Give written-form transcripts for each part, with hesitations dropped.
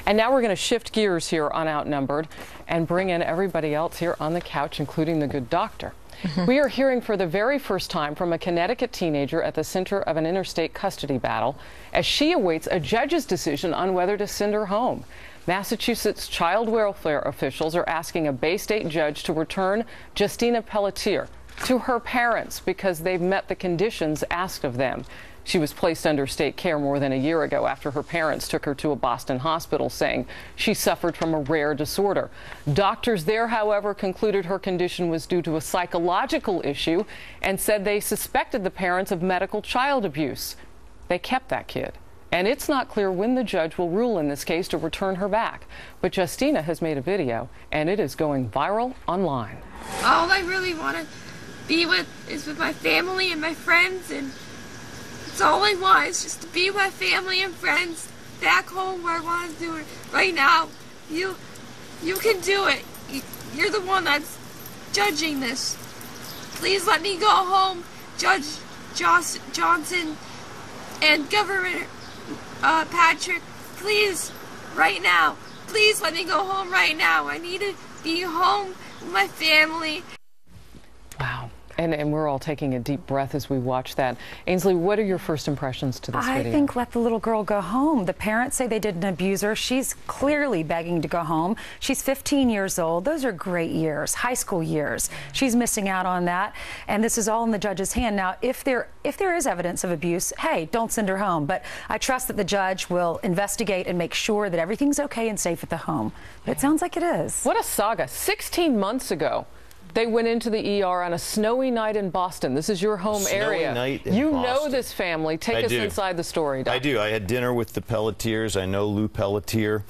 And now we're going to shift gears here on Outnumbered and bring in everybody else here on the couch, including the good doctor. We are hearing for the very first time from a Connecticut teenager at the center of an interstate custody battle as she awaits a judge's decision on whether to send her home. Massachusetts child welfare officials are asking a Bay State judge to return Justine Pelletier to her parents because they've met the conditions asked of them. She was placed under state care more than a year ago after her parents took her to a Boston hospital, saying she suffered from a rare disorder. Doctors there, however, concluded her condition was due to a psychological issue and said they suspected the parents of medical child abuse. They kept that kid. And it's not clear when the judge will rule in this case to return her back. But Justina has made a video, and it is going viral online. All I really want to be with is with my family and my friends, and it's all I want is just to be with my family and friends back home where I want to do it right now. You can do it. You're the one that's judging this. Please let me go home, Judge Johnson and Governor Patrick. Please, right now. Please let me go home right now. I need to be home with my family. Wow. And we're all taking a deep breath as we watch that. Ainsley, what are your first impressions to this video? I think let the little girl go home. The parents say they didn't abuse her. She's clearly begging to go home. She's 15 years old. Those are great years, high school years. She's missing out on that. And this is all in the judge's hand. Now, if there is evidence of abuse, hey, don't send her home. But I trust that the judge will investigate and make sure that everything's okay and safe at the home. But it sounds like it is. What a saga. 16 months ago, they went into the ER on a snowy night in Boston. This is your home area. Night in you Boston. know this family. Take us inside the story, Doc. I do. I had dinner with the Pelletiers. I know Lou Pelletier.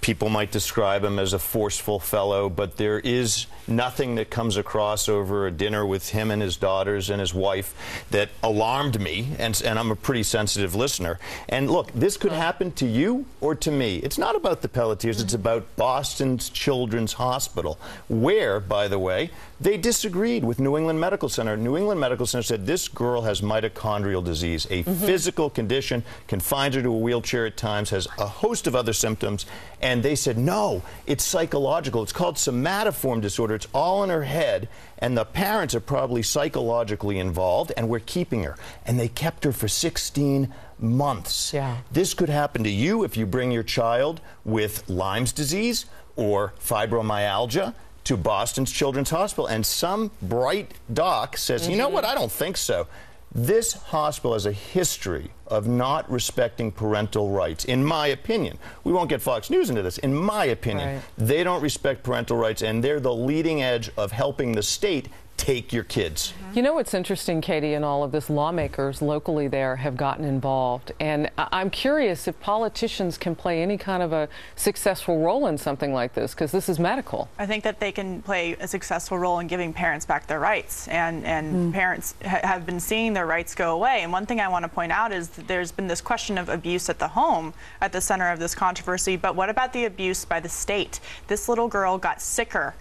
People might describe him as a forceful fellow, but there is nothing that comes across over a dinner with him and his daughters and his wife that alarmed me, and I'm a pretty sensitive listener. And look, this could happen to you or to me. It's not about the Pelletiers, it's about Boston's Children's Hospital, where, by the way, they disagreed with New England Medical Center. New England Medical Center said this girl has mitochondrial disease, a physical condition, confines her to a wheelchair at times, has a host of other symptoms, and they said, no, it's psychological. It's called somatoform disorder. It's all in her head, and the parents are probably psychologically involved, and we're keeping her. And they kept her for 16 months. Yeah. This could happen to you if you bring your child with Lyme's disease or fibromyalgia to Boston's Children's Hospital, and some bright doc says, you know what, I don't think so. This hospital has a history of not respecting parental rights, in my opinion. We won't get Fox News into this. In my opinion, they don't respect parental rights, and they're the leading edge of helping the state take your kids. You know what's interesting, Katie, in all of this? Lawmakers locally there have gotten involved. And I'm curious if politicians can play any kind of a successful role in something like this, because this is medical. I think that they can play a successful role in giving parents back their rights. And parents have been seeing their rights go away. And one thing I want to point out is that there's been this question of abuse at the home at the center of this controversy. But what about the abuse by the state? This little girl got sicker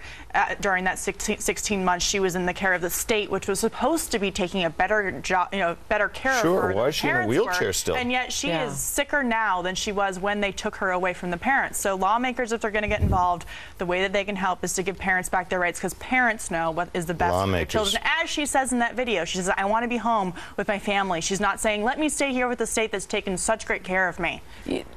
during that 16 months she was in the care of the state, which was supposed to be taking a better job, better care of her. Sure, why is she in a wheelchair still? And yet she is sicker now than she was when they took her away from the parents. So lawmakers, if they're going to get involved, the way that they can help is to give parents back their rights, because parents know what is the best for their children. As she says in that video, she says, I want to be home with my family. She's not saying, let me stay here with the state that's taken such great care of me.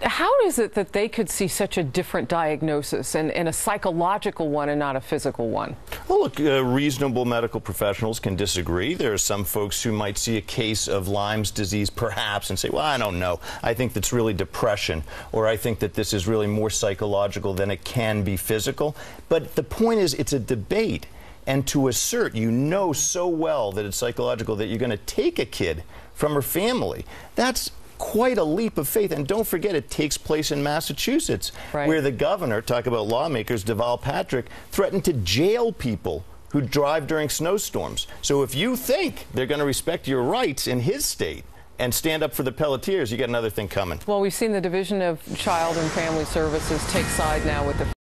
How is it that they could see such a different diagnosis and a psychological one and not a physical one? Well, look, reasonable medical professionals can disagree. There are some folks who might see a case of Lyme's disease perhaps and say, well, I don't know. I think that's really depression, or I think that this is really more psychological than it can be physical. But the point is, it's a debate. And to assert you know so well that it's psychological that you're going to take a kid from her family, that's quite a leap of faith. And don't forget, it takes place in Massachusetts, where the governor, talk about lawmakers, Deval Patrick, threatened to jail people who drive during snowstorms. So if you think they're going to respect your rights in his state and stand up for the Pelletiers, you got another thing coming. Well, we've seen the Division of Child and Family Services take side now with the